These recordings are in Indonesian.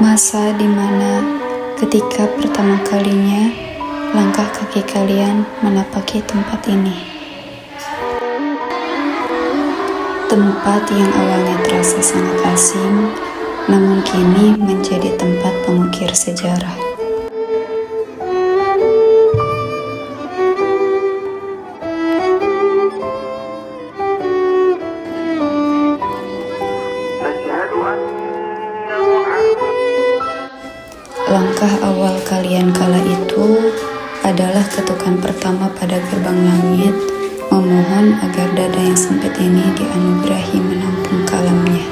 Masa dimana ketika pertama kalinya langkah kaki kalian menapaki tempat ini. Tempat yang awalnya terasa sangat asing, namun kini menjadi tempat pengukir sejarah. Langkah awal kalian kala itu adalah ketukan pertama pada gerbang langit, memohon agar dada yang sempit ini dianugerahi menampung kalamnya.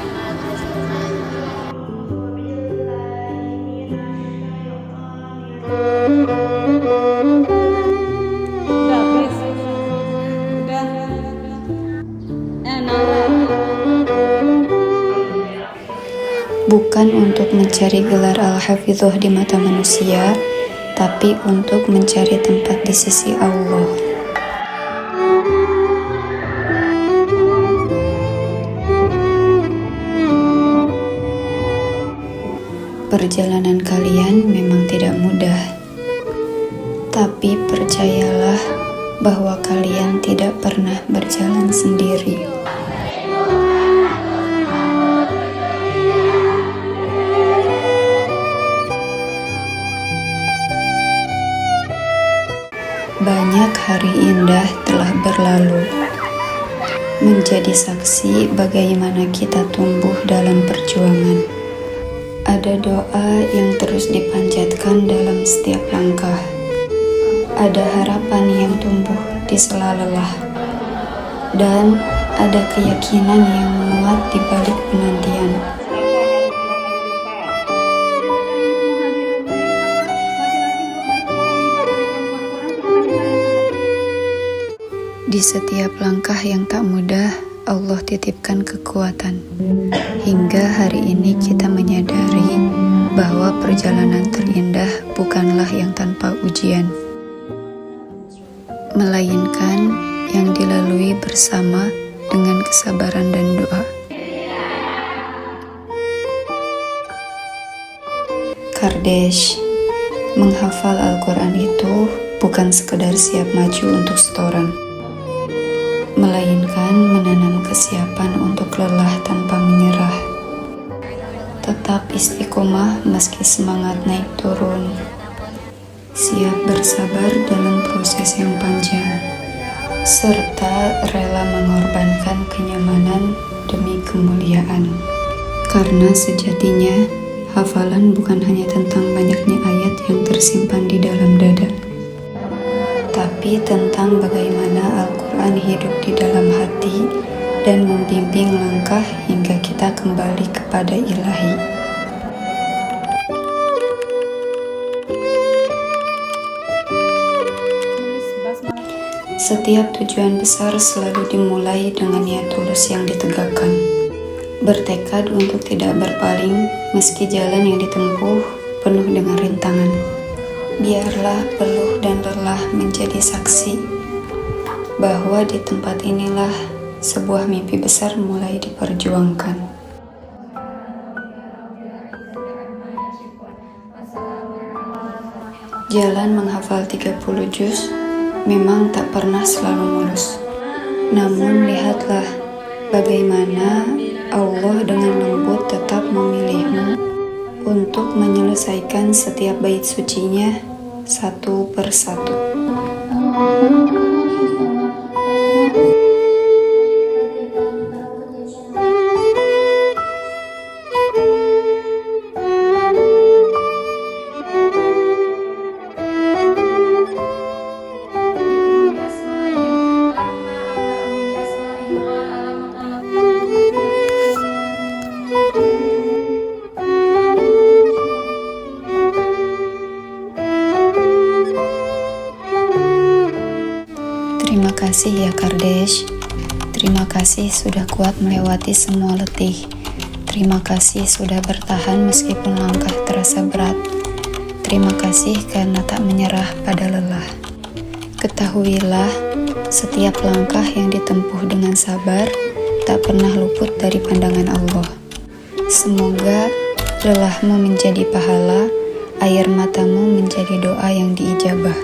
Bukan untuk mencari gelar Al-Hafidhoh di mata manusia, tapi untuk mencari tempat di sisi Allah. Perjalanan kalian memang tidak mudah, tapi percayalah bahwa kalian tidak pernah berjalan sendiri. Banyak hari indah telah berlalu, menjadi saksi bagaimana kita tumbuh dalam perjuangan. Ada doa yang terus dipanjatkan dalam setiap langkah. Ada harapan yang tumbuh di sela lelah. Dan ada keyakinan yang menguat di balik penantian. Di setiap langkah yang tak mudah, Allah titipkan kekuatan. Hingga hari ini kita menyadari bahwa perjalanan terindah bukanlah yang tanpa ujian, melainkan yang dilalui bersama dengan kesabaran dan doa. Kardesh, menghafal Al-Quran itu bukan sekedar siap maju untuk setoran, melainkan menanam kesiapan untuk lelah tanpa menyerah. Tetap istiqomah meski semangat naik turun. Siap bersabar dalam proses yang panjang, serta rela mengorbankan kenyamanan demi kemuliaan. Karena sejatinya, hafalan bukan hanya tentang banyaknya ayat yang tersimpan di dalam dada, tapi tentang bagaimana Al-Quran hidup di dalam hati dan membimbing langkah hingga kita kembali kepada Ilahi. Setiap tujuan besar selalu dimulai dengan niat tulus yang ditegakkan. Bertekad untuk tidak berpaling meski jalan yang ditempuh penuh dengan rintangan. Biarlah peluh dan lelah menjadi saksi bahwa di tempat inilah sebuah mimpi besar mulai diperjuangkan. Jalan menghafal 30 juz memang tak pernah selalu mulus. Namun lihatlah bagaimana Allah dengan lembut tetap memilihmu untuk menyelesaikan setiap bait sucinya satu persatu. Terima kasih ya Kardesh. Terima kasih sudah kuat melewati semua letih. Terima kasih sudah bertahan meskipun langkah terasa berat. Terima kasih karena tak menyerah pada lelah. Ketahuilah, setiap langkah yang ditempuh dengan sabar tak pernah luput dari pandangan Allah. Semoga lelahmu menjadi pahala, air matamu menjadi doa yang diijabah.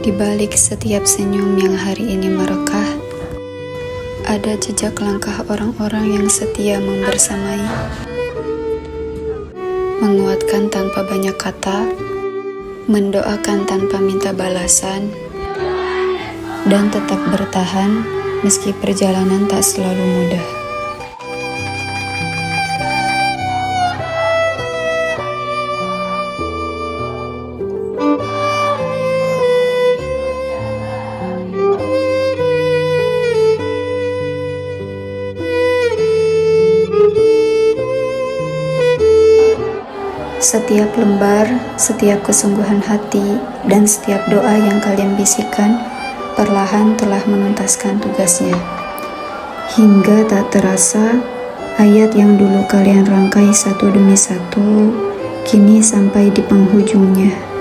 Di balik setiap senyum yang hari ini merekah, ada jejak langkah orang-orang yang setia membersamai, menguatkan tanpa banyak kata, mendoakan tanpa minta balasan, dan tetap bertahan meski perjalanan tak selalu mudah. Setiap lembar, setiap kesungguhan hati, dan setiap doa yang kalian bisikkan perlahan telah menuntaskan tugasnya. Hingga tak terasa, ayat yang dulu kalian rangkai satu demi satu, kini sampai di penghujungnya.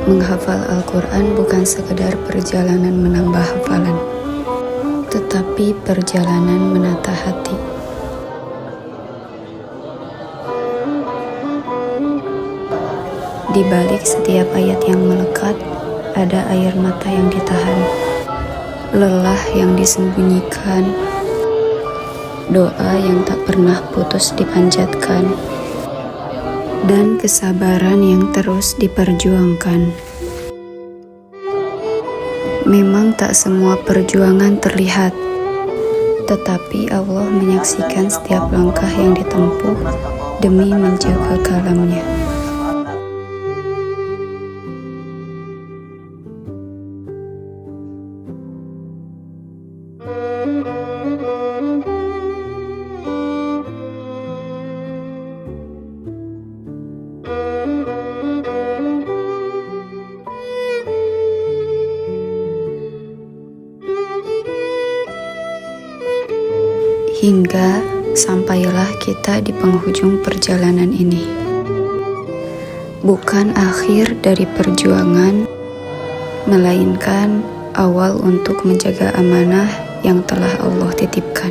Menghafal Al-Quran bukan sekedar perjalanan menambah hafalan, tetapi perjalanan menata hati. Di balik setiap ayat yang melekat, ada air mata yang ditahan, lelah yang disembunyikan, doa yang tak pernah putus dipanjatkan, dan kesabaran yang terus diperjuangkan. Memang tak semua perjuangan terlihat, tetapi Allah menyaksikan setiap langkah yang ditempuh demi menjaga kalamnya. Hingga sampailah kita di penghujung perjalanan ini. Bukan akhir dari perjuangan, melainkan awal untuk menjaga amanah yang telah Allah titipkan.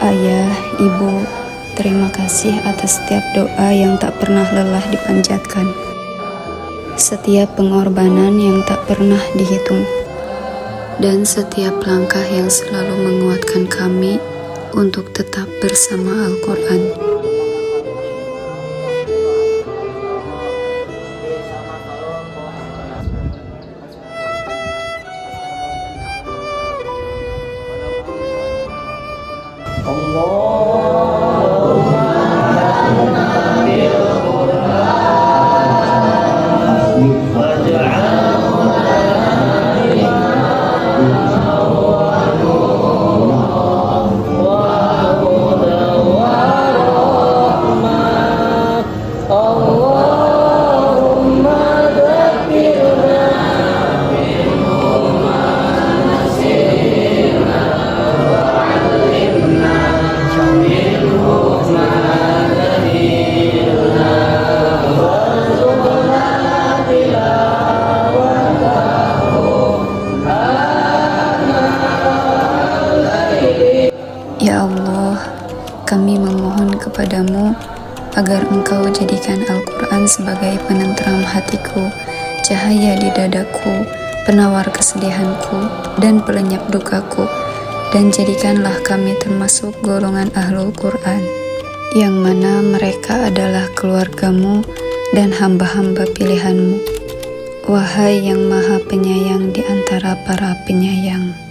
Ayah, Ibu, terima kasih atas setiap doa yang tak pernah lelah dipanjatkan, setiap pengorbanan yang tak pernah dihitung, dan setiap langkah yang selalu menguatkan kami untuk tetap bersama Al-Quran. Ya Allah, kami memohon kepadamu agar Engkau jadikan Al-Quran sebagai penenteram hatiku, cahaya di dadaku, penawar kesedihanku, dan pelenyap dukaku, dan jadikanlah kami termasuk golongan Ahlul Quran, yang mana mereka adalah keluargamu dan hamba-hamba pilihanmu. Wahai yang maha penyayang di antara para penyayang.